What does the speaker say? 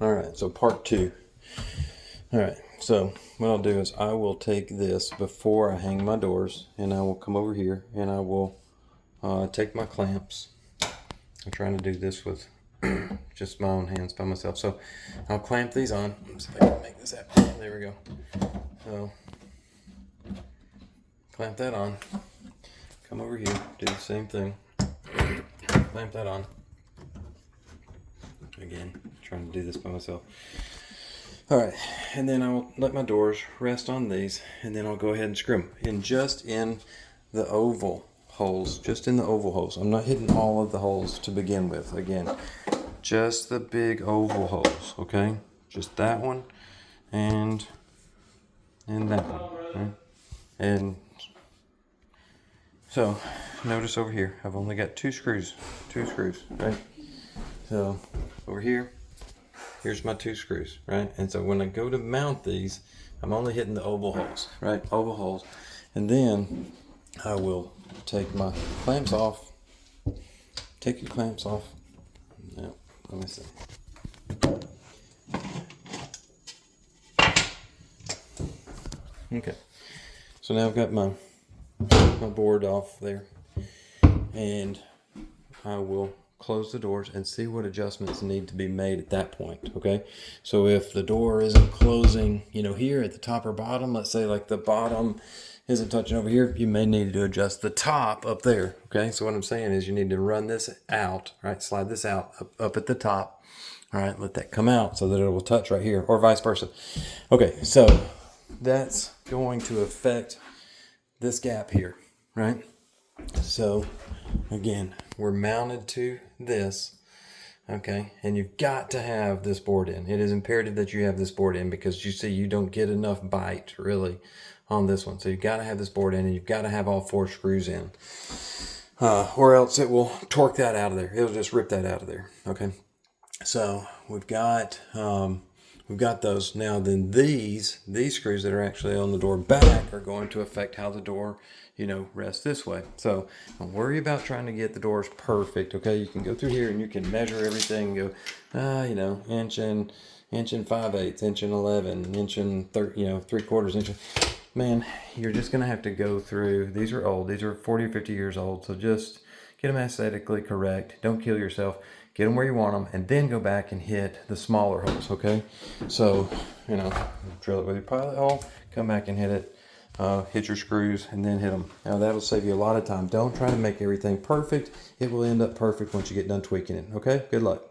All right, so part two. All right, so what I'll do is I will take this before I hang my doors, and I will come over here and I will take my clamps. I'm trying to do this with just my own hands by myself. So I'll clamp these on. Let's see if I can make this happen. There we go. So clamp that on. Come over here, do the same thing. Clamp that on. Again, trying to do this by myself. All right, and then I'll let my doors rest on these, and then I'll go ahead and screw them in just in the oval holes, just in the oval holes. I'm not hitting all of the holes to begin with. Again, just the big oval holes, okay? Just that one and that one, right? And so notice over here, I've only got two screws, right? So over here, here's my two screws, right? And so when I go to mount these, I'm only hitting the oval holes, right? Oval holes. And then I will take my clamps off. Take your clamps off. No, let me see. Okay. So now I've got my board off there. And I will close the doors and see what adjustments need to be made at that point, okay? So if the door isn't closing, here at the top or bottom, let's say like the bottom isn't touching over here, you may need to adjust the top up there, okay? So what I'm saying is you need to run this out, right? Slide this out up at the top, all right? Let that come out so that it will touch right here, or vice versa. Okay, so that's going to affect this gap here, right? So again, we're mounted to this, okay, and you've got to have this board in. It is imperative that you have this board in because you see you don't get enough bite really on this one. So you've got to have this board in, and you've got to have all 4 screws in, or else it will torque that out of there. It'll just rip that out of there, okay? So we've got those. Now then these screws that are actually on the door back are going to affect how the door, rests this way. So don't worry about trying to get the doors perfect, okay? You can go through here and you can measure everything and go, inch and 5/8, inch and 11, inch and 3/4 inch. Man, you're just going to have to go through. These are old. These are 40 or 50 years old. So just get them aesthetically correct. Don't kill yourself. Get them where you want them, and then go back and hit the smaller holes, okay? So, drill it with your pilot hole, come back and hit it, hit your screws, and then hit them. Now, that'll save you a lot of time. Don't try to make everything perfect. It will end up perfect once you get done tweaking it, okay? Good luck.